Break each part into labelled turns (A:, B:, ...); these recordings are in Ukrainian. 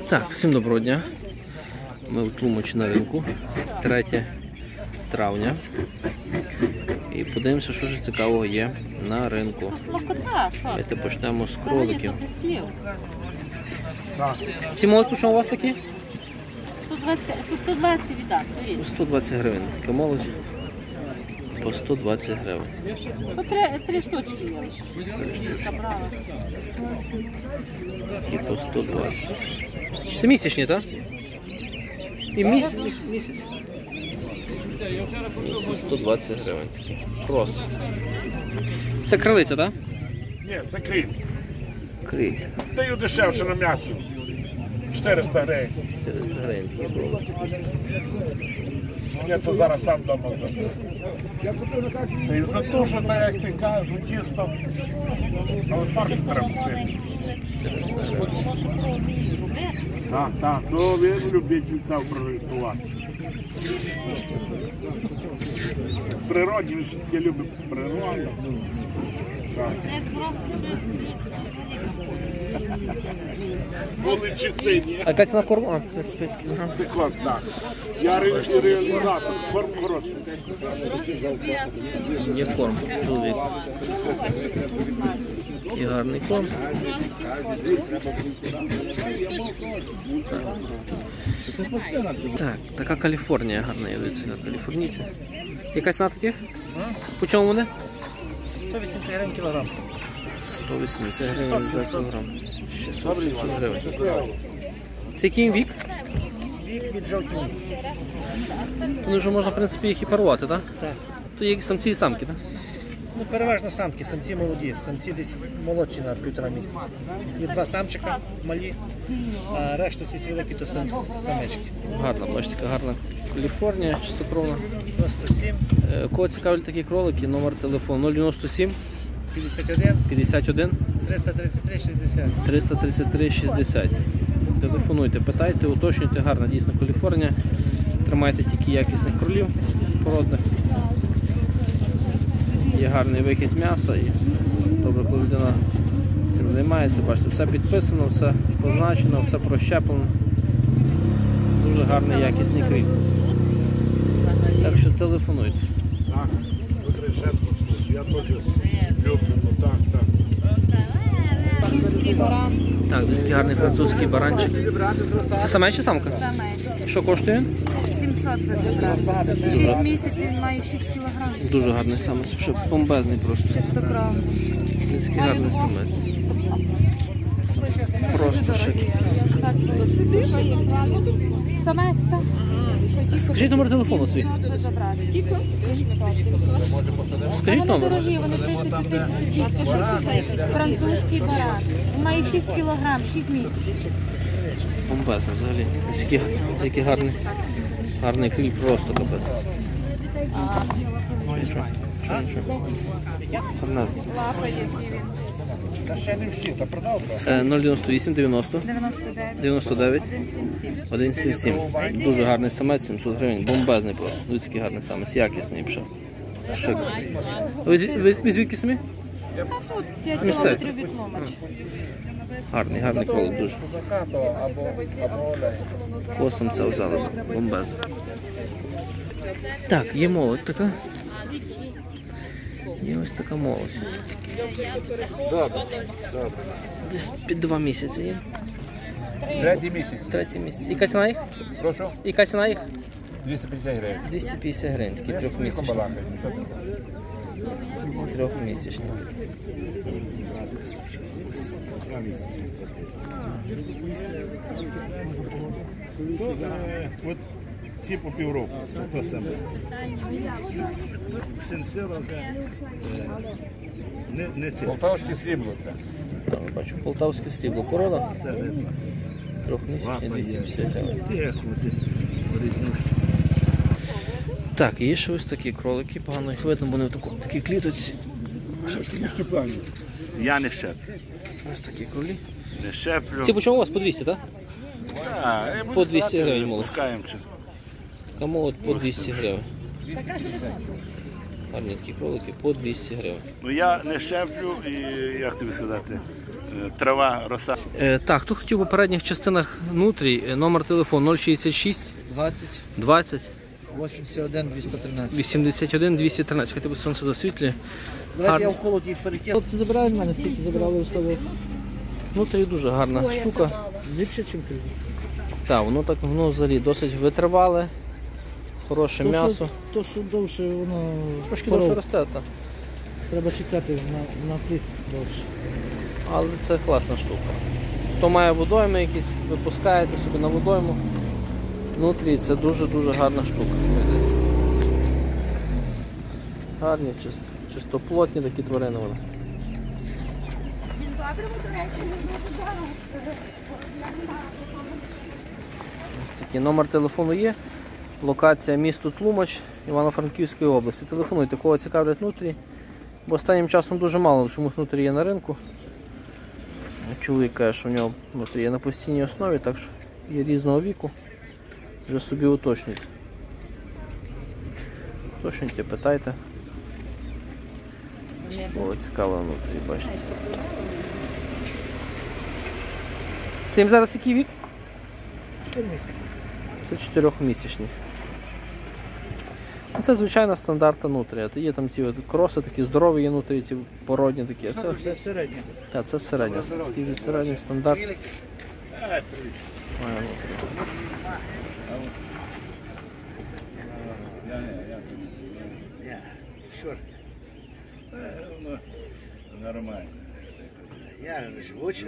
A: Так, всім доброго дня. Ми в Тлумачі на ринку, 3 травня. І подивимося, що ж цікавого є на ринку. Давайте почнемо з кроликів. Ці молодь, по чому у вас такі?
B: 120 віддати.
A: 120 гривень. Така молодь по 120 гривень.
B: По три штучки є лише.
A: І по 120. Це місячні, так? І місяць. Місяць 120 гривень. Крос. Це крилиця, так?
C: Ні, це криль.
A: Криль.
C: Даю дешевше на м'ясо. 400 гривень.
A: 400 гривень такі кролики.
C: Я то зараз сам вдома забив. Та і за те, що так, як ти кажеш, тісто. Але фарш треба купити. Так, то він любитель цього проритувати. В природі, він ще таке любить природу. Були часи, ні?
A: А яка ціна корму? А, 55 кг.
C: Це корм, так. Я реалізатор, корм хороший.
A: Є корм чоловіку. І гарний корм. Так, така Каліфорнія гарна, я дивіться, каліфорнійця. Яка ціна таких? По чому вони?
D: 180 гривень кілограм.
A: 180 гривень за кілограм. 670 гривень. Це який вік?
D: Вік від жовтня місяця.
A: Вони вже можна, в принципі, їх і парувати, так?
D: Так.
A: То є самці і самки, так?
D: Ну, переважно самки, самці молоді, самці десь молодші на 1,5 місяця. Є 2 самчика малі, а решту ці великі то самечки.
A: Гарна, бачите, така гарна Каліфорнія, чистокровна.
D: 97,
A: Кого цікавлять такі кролики, номер телефону 097
D: 51,
A: 51
D: 333, 60.
A: 333 60. Телефонуйте, питайте, уточнюйте, гарна дійсно Каліфорнія. Тримайте тільки якісних кролів породних. Є гарний вихід м'яса і добре, коли людина цим займається. Бачите, все підписано, все позначено, все прощеплено. Дуже гарний якісний кріп. Так що телефонуйте.
C: Так, я теж люблю, так.
B: Київський баран.
A: Так, десь гарний французький баранчик. Це самець чи самка?
B: Самець.
A: Що коштує?
B: 700 безобразно. 6 місяців він має 6 кілограмів.
A: Дуже гарний самець, що бомбезний просто.
B: Чистокровний.
A: Десь гарний самець. Просто шик.
B: Самець, так?
A: Скажіть номер телефону свій. Скажіть
B: Вони
A: номер.
B: дорогі, вони 3200. Французький баран. Він має 6 кілограм, 6 місяців.
A: Бомбезний взагалі. Який гарний фільм, просто капець. Гарнезний.
B: Лапа, який він.
C: Та ще не всі, та продав.
A: 098 90
B: 99.
A: 99
B: 177.
A: 177. Дуже гарний самець, 700 гривень. Бомбезний просто. Людський гарний самець, якісний пшов. Шик. Ви звідки самі?
B: Тут 5
A: Місцеві.
B: кілометрів від Тлумача.
A: Гарний кролик дуже. Косом це взяли. Бомбезний. Так, є молодь така. Є ось така молодь. Десь під 2 місяці є.
C: 3 місяць.
A: 3 місяць. Яка ціна їх?
C: Прошу?
A: Яка ціна їх?
C: 250 гривень.
A: 250 гривень, такі 3-місячні. 3-місячні.
C: От ці по півроку. Це то саме. Сенсира вже не це. Полтавське срібло це.
A: Там, бачу, полтавське срібло. Порода? 3-місячні, 250 гривень. Так, є ще ось такі кролики, погано їх видно, бо вони в такій кліточці.
E: Я не щеплю.
A: Ось такі кролі.
E: Не щеплю.
A: Ці по чому у вас? По 200, так?
E: Так,
A: По 200 гривень молодь.
E: пускаємо.
A: Така молодь по 200 гривень. Гарні такі кролики по 200 гривень.
E: Ну я не щеплю і, як тобі сказати, Трава, роса.
A: Так, хто хотів у передніх частинах нутрій, номер телефону 066
F: 20,
A: 20
F: 81, 213.
A: 81 213. Хай тебе сонце засвітлює.
F: Давайте я в холод їх перекину. Хлопці забирають в мене, стільки забрали условно.
A: Нутрій дуже гарна штука.
F: Ліпше, ніж криві.
A: Так, воно взагалі досить витривале, хороше м'ясо.
F: То, що довше, воно
A: Трошки довше росте, так.
F: треба чекати на плід довше.
A: Але це класна штука. Хто має водойми якісь, випускаєте собі на водойму. Внутрі це дуже-дуже гарна штука. Гарні, чистоплотні такі тварини вони. Ось такий номер телефону є. Локація місто Тлумач, Івано-Франківської області. Телефонуйте, кого цікавлять нутрі. Бо останнім часом дуже мало чомусь нутрі є на ринку. Чоловік каже, що в нього нутрі є на постійній основі, так що є різного віку. Вже собі уточнюйте. Уточнюйте, питайте. О, цікаво внутрі, бачите. Це їм зараз який вік?
F: 4 місяці.
A: Це 4-місячні. Це звичайна стандартна нутрія. Є там ті кроси, такі здорові є нутрії, ці породні такі.
F: Це середнє.
A: Так, це середня. Такий середній стандарт. Має нутрію.
E: Нормально.
C: Я живучий.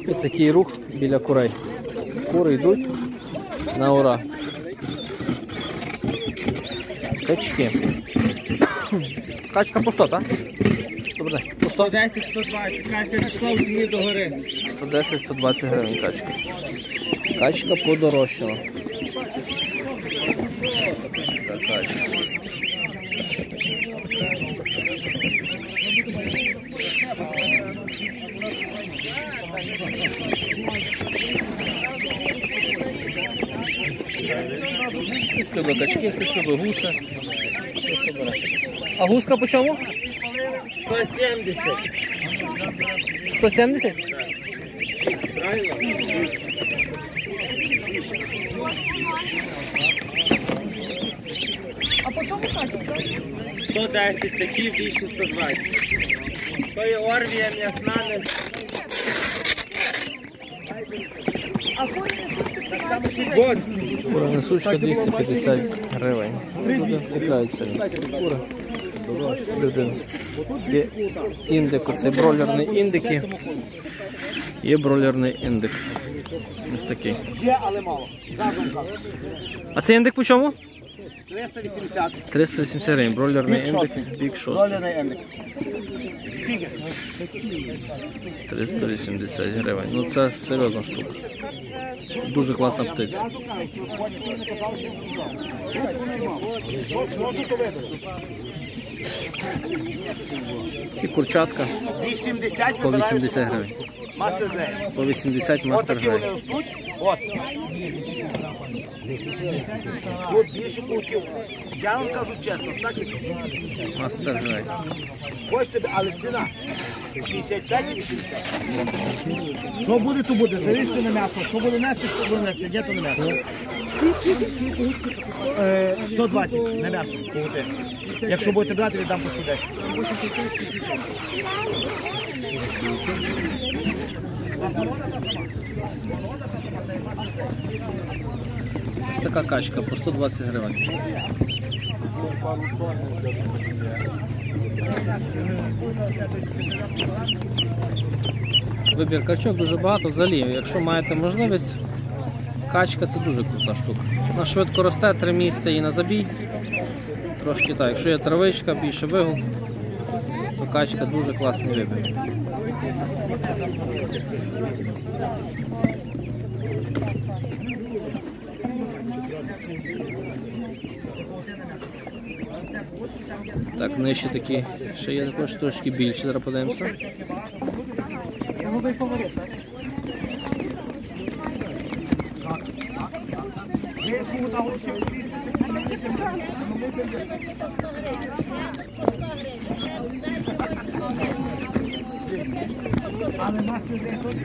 A: Ось такий рух біля курей. Кури йдуть на ура. Качки. Качка по 100, так? Добре, по 100?
D: 110, 120, качка пішла в ціні до гори.
A: 110-120 гривень качка. Качка подорожчала. Така качка. Хтось любить качки, хтось любить гуси. А гуска по чому?
D: 170.
A: 170?
B: А по чому качка?
D: 110, такі більше 120. То є орвія м'ясна, не
A: Кура несучка 250 гривень. Люди купляються кури. Люди. Є індик, оцей бройлерний індики. Є бройлерний індик. Ось такий.
C: Є, але мало. Зразу кажу.
A: А цей індик по чому?
C: 380.
A: 380 гривень. Бройлерний
C: Бік шостий.
A: індик. Бік 6.
C: Доляний ендик.
A: 380 гривень. Ну це серйозна штука. Це дуже класна птиця. І курчатка
C: 80
A: по 80 гривень.
C: Мастер Грей.
A: По 80
C: От
A: мастер
C: такі вони
A: грей.
C: ростуть. От. Тут більше курків. Я вам кажу чесно, так і тут.
A: Мастер грей.
C: Хочете, але ціна 65 і 80. Що буде, то буде. Завісти на м'ясо. Що буде нести, що буде нести. Де то на м'ясо? 120 на м'ясо. Купити. Якщо будете брати, віддам по 110.
A: Ось така качка по 120 гривень. Вибір качок дуже багато. Взагалі, якщо маєте можливість, качка це дуже крута штука. Вона швидко росте, 3 місяці і на забій. Трошки так. Якщо є травичка, більше вигул, то качка дуже класний вибір. Так, нижче такі, ще є також трошки більше, зараз подивимося.
C: Але мастер де тут?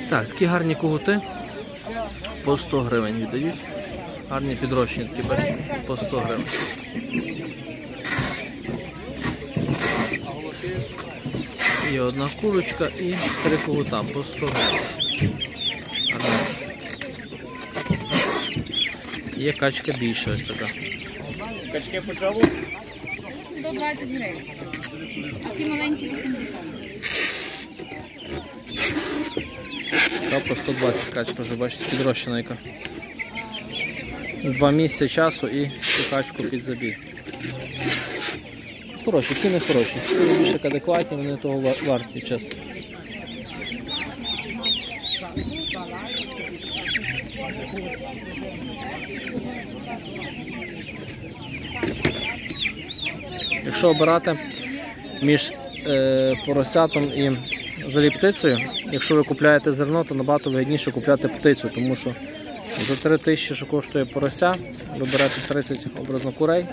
A: Так, такі гарні кугути по 100 гривень віддають. Гарні підрощені такі, бачите, по 100 гривень. Є одна курочка і 3 кугута по 100 гривень. Гарно. Є качка більша ось така.
E: Качки по чому?
B: 120 гривень. А ці маленькі 80.
A: Та по 120 качка вже, бачите, підрощена яка. 2 місяці часу і цю качку під забій. Хороші, ціни хороші. Ціни більш як адекватні, вони того варті, чесно. Якщо обирати між поросятом і взагалі птицею, якщо ви купляєте зерно, то набагато вигідніше купляти птицю, тому що за 3 тисячі, що коштує порося, ви берете 30 образно курей,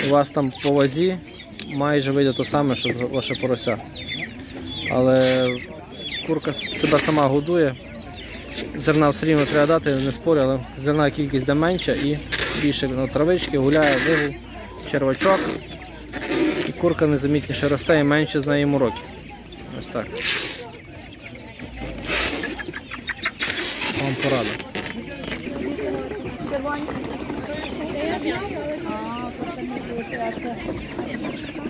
A: у вас там по вазі майже вийде те саме, що ваше порося. Але курка себе сама годує, зерна все рівно треба дати, не спорю, але зерна кількість де менша і більше на травички, гуляє, вигул, червачок. І курка незамітніше росте і менше з неї мороки. Ось так. Вам порада.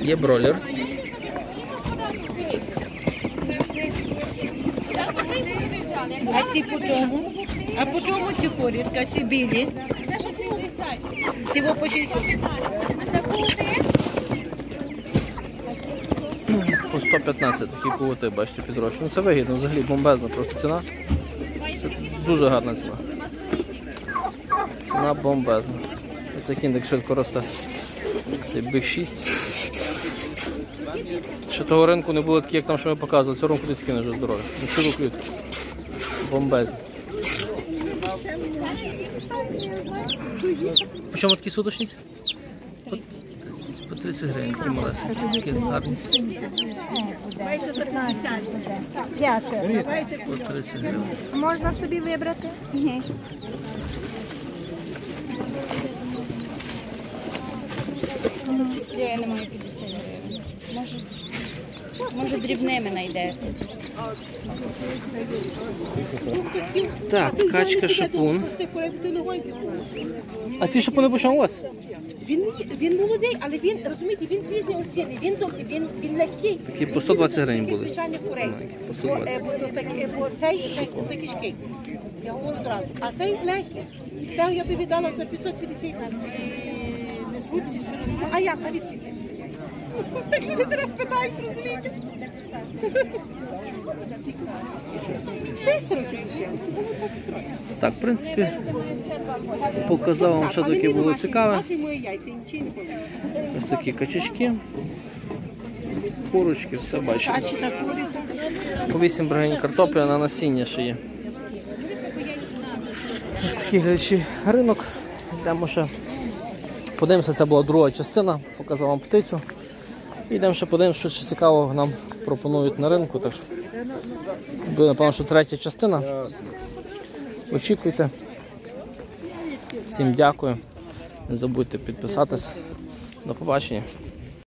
A: Є бройлер.
G: А ці по чому? А по чому ці курітка, ці білі?
B: Це що кугути?
G: Всього по 6.
B: А це кугути?
A: По 115 такі кугути, бачите, підрощені. Ну це вигідно, взагалі бомбезна просто ціна. Це дуже гарна ціна. Ціна бомбезна. Оце кіндик швидко росте. Це Big 6. Ще того ринку не було такі, як там, що ми показували. Цього ринку десь кіне вже здоров'я. Ну цілу клітку. Бомбезні. По чому такі суточниці? По 30 гривень, такі малесенькі, такі гарні. По 30 гривень.
G: Можна собі вибрати?
B: Я не маю 50 гривень. Може дрібними знайдете.
A: Так, качка шипун. А ці шипуни по чому у вас?
G: Він молодий, але він, розумієте, він пізній осінний, він легкий.
A: Такі по 120 гривень були.
G: Звичайних курей.
A: По 120.
G: Бо цей за кишки. Я говорю зразу. А цей легкий. Цього я би віддала за 550 гривень. Не звуться. А як? А відки це? Так люди зараз питають, розумієте? 6 років ще.
A: Так, в принципі, показав вам, що таке було цікаве. Ось такі качечки, курочки, все бачите. По 8 гривень картопля на насіння ще є. Ось такий глядачі ринок. Йдемо ще. Подивимося, це була друга частина, показав вам птицю. І йдемо ще подивимося, що цікавого нам пропонують на ринку. Так що буде, напевно, що третя частина. Очікуйте. Всім дякую. Не забудьте підписатись. До побачення.